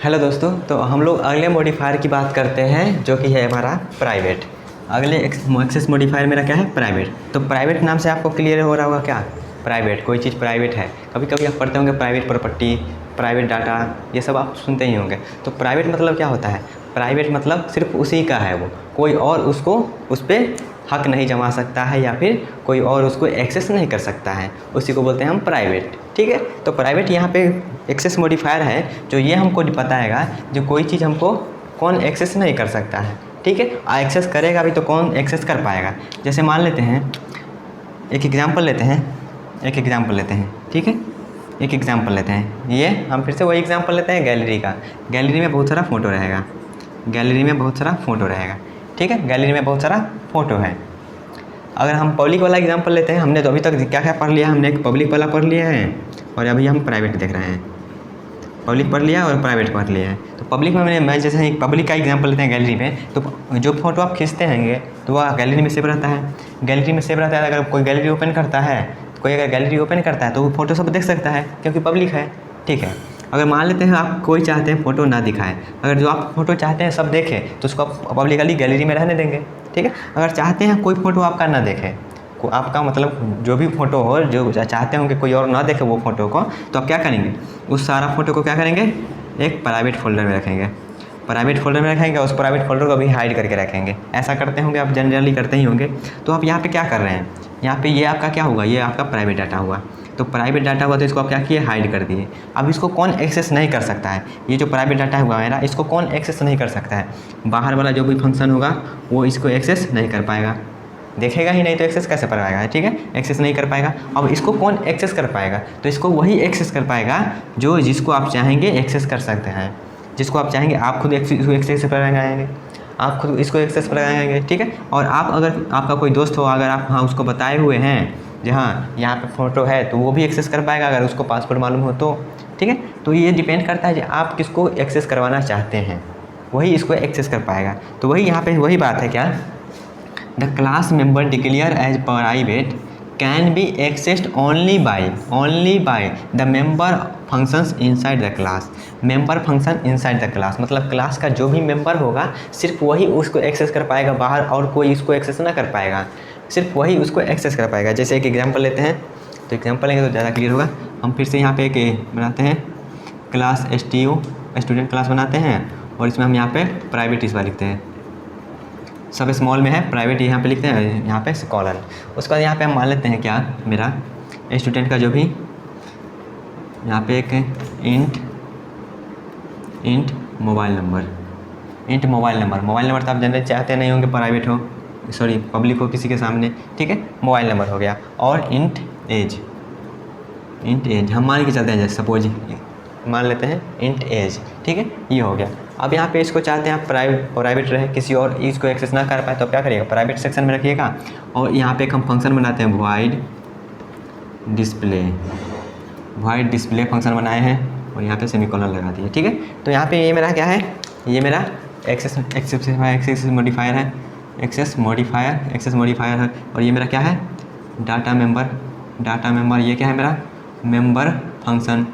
Hello दोस्तों, तो हम लोग अगले मॉडिफायर की बात करते हैं जो कि है हमारा प्राइवेट। अगले एक्सेस मॉडिफायर मेरा क्या है? प्राइवेट। तो प्राइवेट नाम से आपको क्लियर हो रहा होगा क्या? प्राइवेट, कोई चीज़ प्राइवेट है। कभी कभी आप पढ़ते होंगे प्राइवेट प्रॉपर्टी, प्राइवेट डाटा, ये सब आप सुनते ही होंगे। तो प्राइवेट मतलब क्या होता है? प्राइवेट मतलब सिर्फ उसी का है, वो कोई और उसको उस पर हक नहीं जमा सकता है या फिर कोई और उसको एक्सेस नहीं कर सकता है, उसी को बोलते हैं हम प्राइवेट। ठीक है, तो प्राइवेट यहाँ पे एक्सेस मॉडिफायर है जो ये हमको बताएगा जो कोई चीज़ हमको कौन एक्सेस नहीं कर सकता है। ठीक है, एक्सेस करेगा भी तो कौन एक्सेस कर पाएगा। जैसे मान लेते हैं, एक एग्जांपल लेते हैं। ठीक है, एक एग्जांपल लेते हैं। ये हम फिर से वही एग्जांपल लेते हैं गैलरी का। गैलरी में बहुत सारा फ़ोटो रहेगा। ठीक है, गैलरी में बहुत सारा फ़ोटो है। अगर हम पब्लिक वाला एग्जांपल लेते हैं, हमने तो अभी तक क्या क्या पढ़ लिया, हमने एक पब्लिक वाला पढ़ लिया है और अभी हम प्राइवेट देख रहे हैं। पब्लिक पढ़ लिया और प्राइवेट पढ़ लिया है। तो पब्लिक में मैं जैसे एक पब्लिक का एग्जांपल लेते हैं गैलरी में, तो जो फोटो आप खींचते हैंगे तो वह गैलरी में सेव रहता है। अगर कोई गैलरी ओपन करता है, तो वो फ़ोटो सब देख सकता है क्योंकि पब्लिक है। ठीक है, अगर मान लेते हैं आप कोई चाहते हैं फ़ोटो ना दिखाएं, अगर जो आप फ़ोटो चाहते हैं सब देखें तो उसको आप पब्लिकली गैलरी में रहने देंगे। ठीक है, अगर चाहते हैं कोई फ़ोटो आपका ना देखे, आपका मतलब जो भी फ़ोटो हो, जो चाहते होंगे कोई और ना देखे वो फ़ोटो को, तो आप क्या करेंगे? उस सारा फ़ोटो को क्या करेंगे? एक प्राइवेट फ़ोल्डर में रखेंगे। उस प्राइवेट फ़ोल्डर को भी हाइड करके रखेंगे। ऐसा करते होंगे आप, जनरली करते ही होंगे। तो आप यहाँ पे क्या कर रहे हैं? यहाँ पे ये आपका क्या होगा? ये आपका प्राइवेट डाटा हुआ। तो प्राइवेट डाटा हुआ तो इसको आप क्या किए? हाइड कर दिए। अब इसको कौन एक्सेस नहीं कर सकता है? ये जो प्राइवेट डाटा हुआ मेरा, इसको कौन एक्सेस नहीं कर सकता है? बाहर वाला जो भी फंक्शन होगा वो इसको एक्सेस नहीं कर पाएगा, देखेगा ही नहीं तो एक्सेस कैसे कर पाएगा? ठीक है, एक्सेस नहीं कर पाएगा। अब इसको कौन एक्सेस कर पाएगा? तो इसको वही एक्सेस कर पाएगा जो जिसको आप चाहेंगे एक्सेस कर सकते हैं। जिसको आप चाहेंगे आप खुद इसको एक्सेस पर लगाएंगे, आप खुद इसको एक्सेस पर लगाएंगे। ठीक है, और आप अगर आपका कोई दोस्त हो, अगर आप हाँ उसको बताए हुए हैं जहाँ यहाँ पे फ़ोटो है, तो वो भी एक्सेस कर पाएगा अगर उसको पासवर्ड मालूम हो तो। ठीक है, तो ये डिपेंड करता है कि आप किसको एक्सेस करवाना चाहते हैं, वही इसको एक्सेस कर पाएगा। तो वही यहाँ पे वही बात है क्या? The class member declared as private can be accessed only by the member functions inside the class. member function inside the class मतलब क्लास का जो भी मेंबर होगा सिर्फ वही उसको एक्सेस कर पाएगा, बाहर और कोई इसको एक्सेस ना कर पाएगा, सिर्फ वही उसको एक्सेस कर पाएगा। जैसे एक एग्जांपल लेते हैं, तो एग्जांपल लेंगे तो ज़्यादा क्लियर होगा। हम फिर से यहाँ पे एक बनाते हैं क्लास स्टूडेंट क्लास बनाते हैं और इसमें हम यहाँ पे प्राइवेट इस बार लिखते हैं, सब स्मॉल में है, प्राइवेट यहाँ पे लिखते हैं, यहाँ पे कॉलन। उसके बाद यहाँ पे हम मान लेते हैं क्या, मेरा स्टूडेंट का जो भी यहाँ पे एक इंट मोबाइल नंबर तो आप जनरली चाहते नहीं होंगे प्राइवेट हो, सॉरी पब्लिक हो किसी के सामने। ठीक है, मोबाइल नंबर हो गया। और इंट एज हम मान के चलते हैं, जैसे सपोज मान लेते हैं इंट एज। ठीक है, ये हो गया। अब यहाँ पे इसको चाहते हैं आप प्राइवेट रहे, किसी और इसको एक्सेस ना कर पाए, तो आप क्या करिएगा? प्राइवेट सेक्शन में रखिएगा। और यहाँ पे एक हम फंक्शन बनाते हैं वॉइड डिस्प्ले फंक्शन बनाए हैं और यहाँ पे सेमीकोलन लगा दिए। ठीक है, तो यहाँ पे ये मेरा क्या है? ये मेरा एक्सेस मॉडिफायर है, एक्सेस मॉडिफायर है। और ये मेरा क्या है? Data member. ये क्या है? मेरा मेंबर फंक्शन,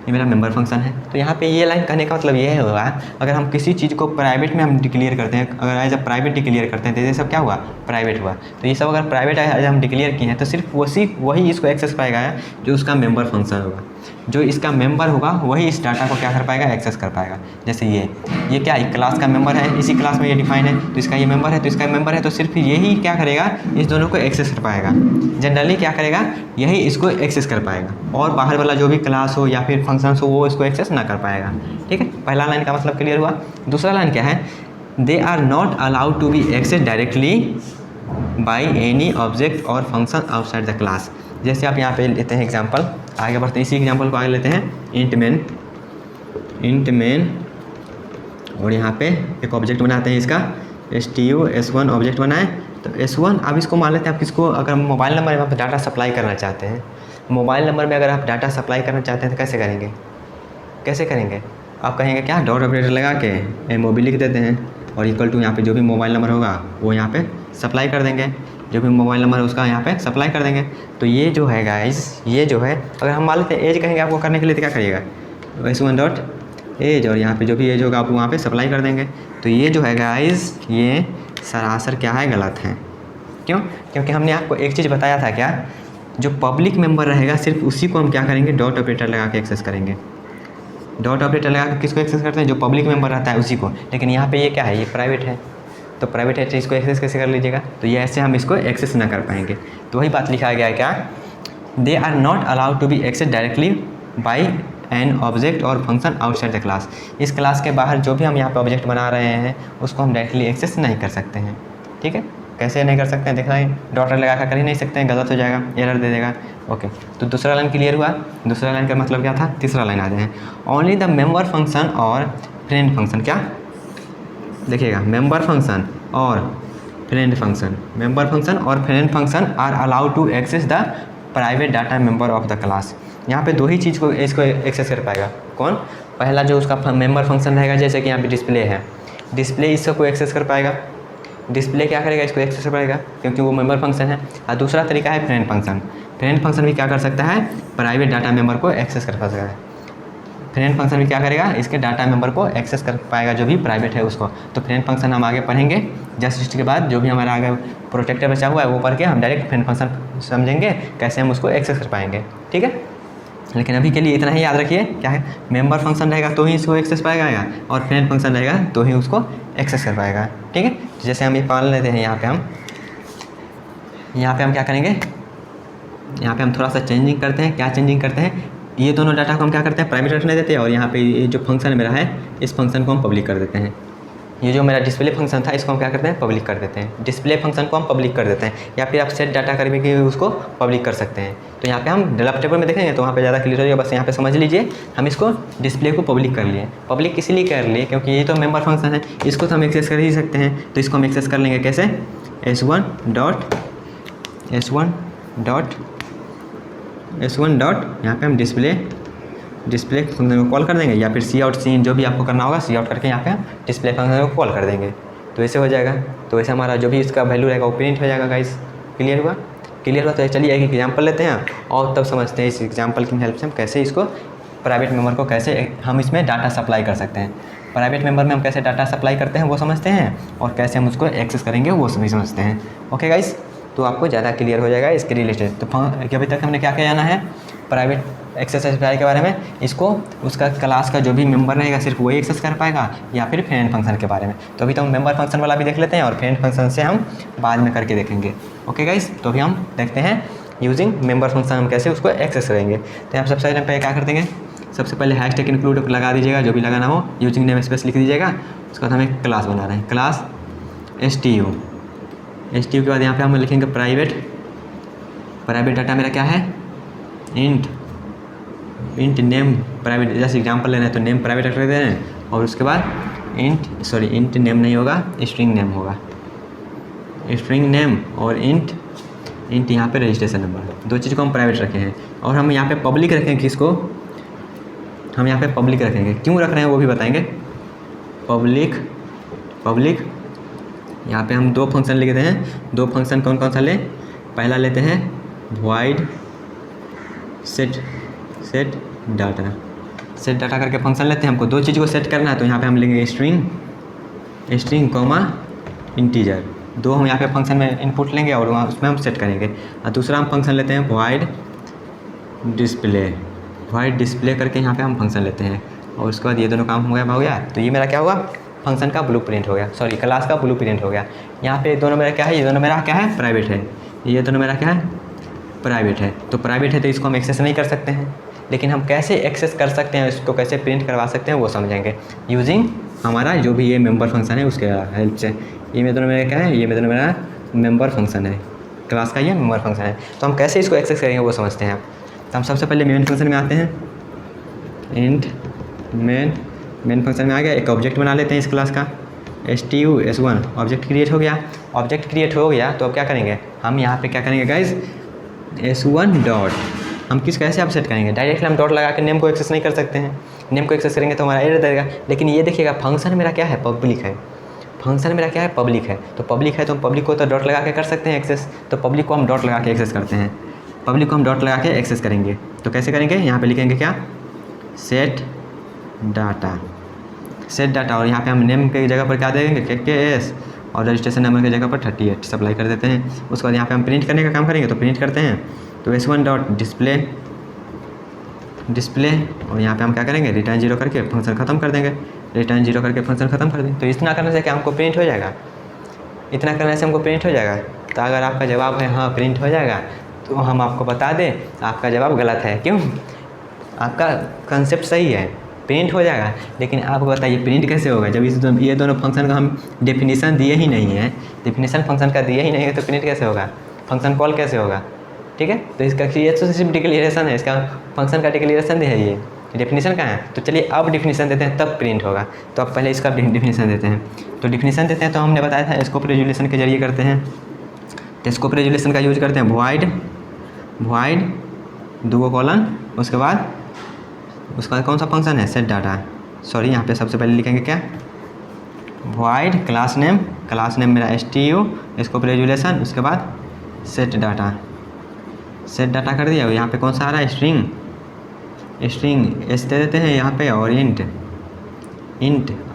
ये मेरा मेंबर फंक्शन है। तो यहाँ पे ये लाइन कहने का मतलब ये होगा, अगर हम किसी चीज़ को प्राइवेट में हम डिक्लेयर करते हैं, अगर एज अ प्राइवेट डिक्लेयर करते हैं तो ये सब क्या हुआ? प्राइवेट हुआ। तो ये सब अगर प्राइवेट एज हम डिक्लेयर किए हैं तो सिर्फ वही इसको एक्सेस पाएगा जो उसका मेंबर फंक्शन होगा। जो इसका मेंबर होगा वही इस डाटा को क्या कर पाएगा? एक्सेस कर पाएगा। जैसे ये क्या एक क्लास का मेंबर है, इसी क्लास में ये डिफाइन है, तो इसका ये मेंबर है, तो सिर्फ यही क्या करेगा? इस दोनों को एक्सेस कर पाएगा। जनरली क्या करेगा? यही इसको एक्सेस कर पाएगा, और बाहर वाला जो भी क्लास हो या फिर फंक्शंस हो वो इसको एक्सेस ना कर पाएगा। ठीक है, पहला लाइन का मतलब क्लियर हुआ। दूसरा लाइन क्या है? They are not allowed to be access directly by any object और फंक्शन आउटसाइड द क्लास। जैसे आप यहाँ पे लेते हैं एग्जांपल, आगे बढ़ते हैं, इसी एग्जांपल को आगे लेते हैं। इंट मेन और यहाँ पे एक ऑब्जेक्ट बनाते हैं, इसका stu_s1 ऑब्जेक्ट बनाए। तो s1, अब इसको मान लेते हैं आप किसको, अगर मोबाइल नंबर में आप डाटा सप्लाई करना चाहते हैं, मोबाइल नंबर में अगर आप डाटा सप्लाई करना चाहते हैं तो कैसे करेंगे? आप कहेंगे क्या? डॉट ऑपरेटर लगा के MOB लिख देते हैं और इक्वल टू यहाँ पे जो भी मोबाइल नंबर होगा वो यहाँ पे सप्लाई कर देंगे, जो भी मोबाइल नंबर है उसका यहाँ पे सप्लाई कर देंगे। तो ये जो है गाइस, ये जो है, अगर हम मान लेते हैं एज कहेंगे आपको करने के लिए तो क्या करिएगा? s1 डॉट एज, और यहाँ पे जो भी एज होगा आप वहाँ पे सप्लाई कर देंगे। तो ये जो है गाइस ये सरासर क्या है, गलत है। क्यों? क्योंकि हमने आपको एक चीज़ बताया था क्या, जो पब्लिक मेंबर रहेगा सिर्फ उसी को हम क्या करेंगे, डॉट ऑपरेटर लगा के एक्सेस करेंगे। डॉट ऑपरेटर लगा के किसको एक्सेस करते हैं, जो पब्लिक मेंबर रहता है उसी को। लेकिन यहाँ पे ये क्या है, ये प्राइवेट है, तो प्राइवेट है तो इसको एक्सेस कैसे कर लीजिएगा, तो ये ऐसे हम इसको एक्सेस ना कर पाएंगे। तो वही बात लिखा गया है क्या, they are not allowed to be access directly by an object और फंक्शन आउटसाइड द क्लास। इस क्लास के बाहर जो भी हम यहाँ पे ऑब्जेक्ट बना रहे हैं उसको हम डायरेक्टली एक्सेस नहीं कर सकते हैं। ठीक है, कैसे नहीं कर सकते हैं, देख रहे हैं डॉट लगा कर ही नहीं सकते हैं, गलत हो जाएगा, एरर दे देगा। ओके, तो दूसरा लाइन क्लियर हुआ। दूसरा लाइन का मतलब क्या था, तीसरा लाइन आ जाए, ओनली द मेंबर फंक्शन और फ्रेंड फंक्शन, क्या देखिएगा, मेंबर फंक्शन और फ्रेंड फंक्शन, मेंबर फंक्शन और friend function are allowed to access the private data member of the class. यहाँ पे दो ही चीज़ को इसको एक्सेस कर पाएगा, कौन, पहला जो उसका मेंबर फंक्शन रहेगा, जैसे कि यहाँ पे डिस्प्ले है, डिस्प्ले इसको एक्सेस कर पाएगा, डिस्प्ले क्या करेगा, इसको एक्सेस कर पाएगा क्योंकि वो मेंबर फंक्शन है। और दूसरा तरीका है फ्रेंड फंक्शन, फ्रेंड फंक्शन भी क्या कर सकता है, प्राइवेट डाटा मेंबर को एक्सेस कर सकता है। फ्रेंड फंक्शन भी क्या करेगा, इसके डाटा मेंबर को एक्सेस कर पाएगा जो भी प्राइवेट है उसको। तो फ्रेंड फंक्शन हम आगे पढ़ेंगे, जस्ट इसके बाद जो भी हमारा आगे प्रोटेक्टर बचा हुआ है वो पढ़ के हम डायरेक्ट फ्रेंड फंक्शन समझेंगे कैसे हम उसको एक्सेस कर पाएंगे। ठीक है, लेकिन अभी के लिए इतना ही याद रखिए, क्या है, मेंबर फंक्शन रहेगा तो ही इसको एक्सेस पाएगा और फ्रेंड फंक्शन रहेगा तो ही उसको एक्सेस कर पाएगा। ठीक है, जैसे हम ये मान लेते हैं, यहाँ पे हम क्या करेंगे, यहाँ पे हम थोड़ा सा चेंजिंग करते हैं। क्या चेंजिंग करते हैं, ये दोनों डाटा को हम क्या करते हैं, प्राइवेट रखने देते हैं, और यहाँ पे ये जो फंक्शन मेरा है इस फंक्शन को हम पब्लिक कर देते हैं। ये जो मेरा डिस्प्ले फंक्शन था इसको हम क्या करते हैं, पब्लिक कर देते हैं। डिस्प्ले फंक्शन को हम पब्लिक कर देते हैं, या फिर आप सेट डाटा करके उसको पब्लिक कर सकते हैं। तो यहाँ पे हम डेवलप टेबल में देखेंगे तो वहाँ पे ज़्यादा क्लियर हो जाएगा, बस यहाँ पे समझ लीजिए हम इसको डिस्प्ले को पब्लिक कर लिए। पब्लिक इसलिए कर लिए क्योंकि ये तो मेंबर फंक्शन है, इसको तो हम एक्सेस कर ही सकते हैं। तो इसको हम एक्सेस कर लेंगे कैसे, s1 डॉट यहाँ पे हम डिस्प्ले फंक्शन को कॉल कर देंगे, या फिर सी आउट सीन जो भी आपको करना होगा, सी आउट करके यहाँ पे हम डिस्प्ले फंक्शन को कॉल कर देंगे। तो ऐसे हो जाएगा। तो ऐसे हमारा जो भी इसका वैल्यू रहेगा वो प्रिंट हो जाएगा। गाइस क्लियर हुआ? तो चलिए एक एग्जांपल लेते हैं और तब समझते हैं इस एग्जांपल की हेल्प से हम कैसे इसको प्राइवेट मेंबर को कैसे हम इसमें डाटा सप्लाई कर सकते हैं। प्राइवेट मेंबर में हम कैसे डाटा सप्लाई करते हैं वो समझते हैं, और कैसे हम उसको एक्सेस करेंगे वो सभी समझते हैं। ओके गाइस, तो आपको ज़्यादा क्लियर हो जाएगा इसके रिलेटेड। तो अभी तक हमने क्या क्या जाना है प्राइवेट एक्सेस सप्लाई के बारे में, इसको उसका क्लास का जो भी मेंबर रहेगा सिर्फ वही एक्सेस कर पाएगा, या फिर फ्रेंड फंक्शन के बारे में। तो अभी तो हम मेंबर फंक्शन वाला भी देख लेते हैं और फ्रेंड फंक्शन से हम बाद में करके देखेंगे। ओके गाइस, तो अभी हम देखते हैं यूजिंग मेंबर फंक्शन हम कैसे उसको एक्सेस करेंगे। तो हम सबसे पहले क्या कर देंगे, सबसे पहले हैशटैग इंक्लूड लगा दीजिएगा, जो भी लगाना हो, यूजिंग नेम स्पेस लिख दीजिएगा। उसके बाद हम एक क्लास बना रहे हैं, क्लास STU के बाद यहाँ पे हम लिखेंगे प्राइवेट डाटा मेरा क्या है, इंट नेम प्राइवेट, जैसे एग्जांपल लेना है तो नेम प्राइवेट रख देते हैं, और उसके बाद इंट नेम नहीं होगा, स्ट्रिंग नेम होगा, स्ट्रिंग नेम, और इंट यहाँ पे रजिस्ट्रेशन नंबर, दो चीज़ को हम प्राइवेट रखे हैं। और हम यहाँ पे पब्लिक रखेंगे, किसको हम यहाँ पे पब्लिक रखेंगे, क्यों रख रहे हैं वो भी बताएंगे। पब्लिक यहाँ पे हम दो फंक्शन लिखते हैं, दो फंक्शन कौन कौन सा लें, पहला लेते हैं void सेट डाटा करके फंक्शन लेते हैं। हमको दो चीज़ को सेट करना है, तो यहाँ पे हम लेंगे स्ट्रिंग कॉमा इंटीजर, दो हम यहाँ पे फंक्शन में इनपुट लेंगे और वहाँ उसमें हम सेट करेंगे। और दूसरा हम फंक्शन लेते हैं void डिस्प्ले करके यहाँ पे हम फंक्शन लेते हैं, और उसके बाद ये दोनों काम हो गया। तो ये मेरा क्या हुआ, फंक्शन का ब्लूप्रिंट हो गया, सॉरी क्लास का ब्लूप्रिंट हो गया। यहाँ पे दोनों मेरा क्या है, ये दोनों मेरा क्या है, प्राइवेट है, ये दोनों मेरा क्या है, प्राइवेट है। तो प्राइवेट है तो इसको हम एक्सेस नहीं कर सकते हैं, लेकिन हम कैसे एक्सेस कर सकते हैं, इसको कैसे प्रिंट करवा सकते हैं वो समझेंगे यूजिंग हमारा जो भी ये मेंबर फंक्शन है उसके हेल्प से। ये में दोनों मेरा क्या है, ये में दोनों मेरा मेंबर फंक्शन है, क्लास का ये मेंबर फंक्शन है। तो हम कैसे इसको एक्सेस करेंगे वो समझते हैं। तो हम सबसे पहले मेन फंक्शन में आते हैं, इंट मेन फंक्शन में आ गया, एक ऑब्जेक्ट बना लेते हैं इस क्लास का, STU ऑब्जेक्ट क्रिएट हो गया। तो अब क्या करेंगे, हम यहाँ पे क्या करेंगे गाइज, S1 डॉट, हम कैसे आप सेट करेंगे, डायरेक्टली हम डॉट लगा के नेम को एक्सेस नहीं कर सकते हैं। नेम को एक्सेस करेंगे तो हमारा एरर देगा। लेकिन ये देखिएगा फंक्शन मेरा क्या है, पब्लिक है, तो पब्लिक है तो हम पब्लिक को तो डॉट लगा के कर सकते हैं एक्सेस। तो पब्लिक को हम डॉट लगा के एक्सेस करते हैं, पब्लिक को हम डॉट लगा के एक्सेस करेंगे। तो कैसे करेंगे, यहाँ पे लिखेंगे क्या, सेट डाटा, सेट डाटा, और यहाँ पे हम नेम के जगह पर क्या देंगे KKS और रजिस्ट्रेशन नंबर की जगह पर 38 सप्लाई कर देते हैं। उसके बाद यहाँ पे हम प्रिंट करने का काम करेंगे तो प्रिंट करते हैं तो S1 डॉट डिस्प्ले और यहाँ पे हम क्या करेंगे रिटर्न 0 करके फंक्शन ख़त्म कर देंगे, रिटर्न 0 करके फंक्शन ख़त्म कर देंगे। तो इतना करने से क्या हमको प्रिंट हो जाएगा, इतना करने से हमको प्रिंट हो जाएगा। तो अगर आपका जवाब है हाँ प्रिंट हो जाएगा तो हम आपको बता दें आपका जवाब गलत है। क्यों? आपका कंसेप्ट सही है, प्रिंट हो जाएगा, लेकिन आपको बताइए प्रिंट कैसे होगा जब ये दोनों फंक्शन का हम डेफिनेशन दिए ही नहीं है, डेफिनेशन फंक्शन का दिए ही नहीं है तो प्रिंट कैसे होगा, फंक्शन कॉल कैसे होगा। ठीक है, तो इसका ये तो सिर्फ डिक्लेरेशन है, इसका फंक्शन का डिक्लेरेशन है, ये डेफिनेशन का है। तो चलिए अब डिफिनेशन देते हैं तब प्रिंट होगा। तो अब पहले इसका डिफिनेशन देते हैं। तो डिफिनेशन देते हैं तो हमने बताया था स्कोप रेजुलेशन के जरिए करते हैं। तो स्कोप रेजुलेशन का यूज करते हैं वॉइड 2 कॉलन, उसके बाद कौन सा फंक्शन है सेट डाटा, सॉरी यहाँ पे सबसे पहले लिखेंगे क्या वॉइड क्लास नेम मेरा STU स्कोप रेजुलेशन, उसके बाद सेट डाटा कर दिया। यहाँ पे कौन सा आ रहा है स्ट्रिंग S दे देते हैं यहाँ पे और इंट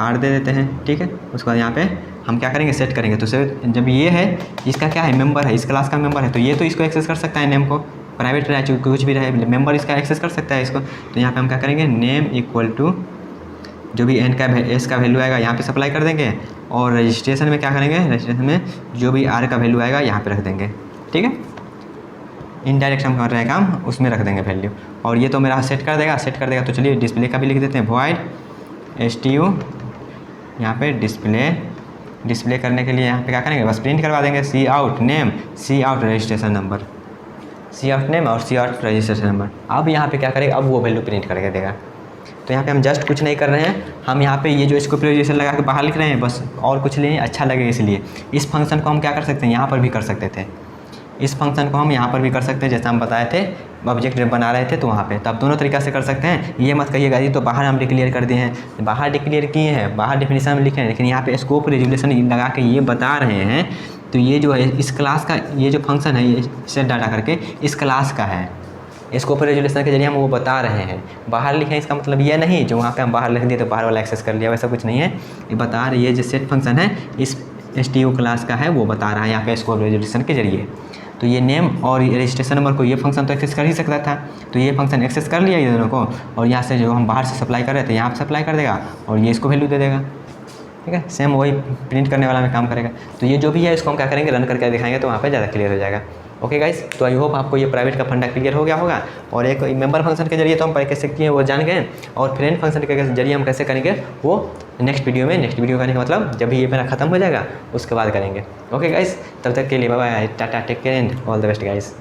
R दे देते हैं। ठीक है, उसके बाद यहाँ पे हम क्या करेंगे सेट करेंगे। तो सेट जब ये है इसका क्या है मेंबर है, इस क्लास का मेंबर है, तो ये तो इसको एक्सेस कर सकता है नेम को, प्राइवेट रहे कुछ भी रहे मेंबर इसका एक्सेस कर सकता है इसको। तो यहाँ पे हम क्या करेंगे नेम इक्वल टू जो भी S का वैल्यू आएगा यहाँ पे सप्लाई कर देंगे, और रजिस्ट्रेशन में क्या करेंगे रजिस्ट्रेशन में जो भी R का वैल्यू आएगा यहाँ पे रख देंगे। ठीक है, इनडायरेक्ट हम कर रहे हैं काम उसमें रख देंगे वैल्यू, और ये तो मेरा सेट कर देगा। तो चलिए डिस्प्ले का भी लिख देते हैं वॉइड STU यहाँ पे डिस्प्ले करने के लिए यहाँ पे क्या करेंगे बस प्रिंट करवा देंगे सी आउट नेम रजिस्ट्रेशन नंबर, सी आउट नेम और सी आउट रजिस्ट्रेशन नंबर। अब यहाँ पे क्या करेगा, अब वो वैल्यू प्रिंट करके देगा। तो यहाँ पे हम जस्ट कुछ नहीं कर रहे हैं, हम यहाँ पे ये जो स्कोप रेजुलेशन लगा के बाहर लिख रहे हैं बस, और कुछ नहीं, अच्छा लगे इसलिए। इस फंक्शन को हम क्या कर सकते हैं यहाँ पर भी कर सकते थे, इस फंक्शन को हम यहाँ पर भी कर सकते हैं, जैसे हम बताए थे ऑब्जेक्ट बना रहे थे तो वहाँ पे। तो आप दोनों तरीक़ा से कर सकते हैं। ये मत कहिएगा ये तो बाहर हम डिक्लेयर कर दिए हैं, बाहर डिक्लेयर किए हैं, बाहर डेफिनेशन में लिखे हैं, लेकिन यहाँ पे स्कोप रेजुलेशन लगा के ये बता रहे हैं। तो ये जो है इस क्लास का ये जो फंक्शन है ये सेट डाटा करके इस क्लास का है, स्कोप रेजुलेशन के जरिए हम वो बता रहे हैं। बाहर लिखे इसका मतलब ये नहीं जो वहाँ पे हम बाहर लिख दिए तो बाहर वाला एक्सेस कर लिया, वैसा कुछ नहीं है। ये बता रहे ये जो सेट फंक्शन है इस STU क्लास का है, वो बता रहा है यहाँ पे स्कोप रेजुलेशन के जरिए। तो ये नेम और रजिस्ट्रेशन नंबर को ये फंक्शन तो एक्सेस कर ही सकता था, तो ये फंक्शन एक्सेस कर लिया ये दोनों को, और यहाँ से जो हम बाहर से सप्लाई कर रहे थे यहाँ पे सप्लाई कर देगा और ये इसको वैल्यू दे देगा। ठीक है, सेम वही प्रिंट करने वाला में काम करेगा। तो ये जो भी है इसको हम क्या करेंगे रन करके दिखाएंगे तो वहाँ पे ज़्यादा क्लियर हो जाएगा। ओके गाइस, तो आई होप आपको ये प्राइवेट का फंडा क्लियर हो गया होगा। और एक मेंबर फंक्शन के जरिए तो हम कैसे किए वो जान गए, और फ्रेंड फंक्शन के जरिए हम कैसे करेंगे वो नेक्स्ट वीडियो करने का मतलब जब ये मेरा खत्म हो जाएगा उसके बाद करेंगे। ओके गाइस, तब तक के लिए bye bye, tata, take care and all the best guys.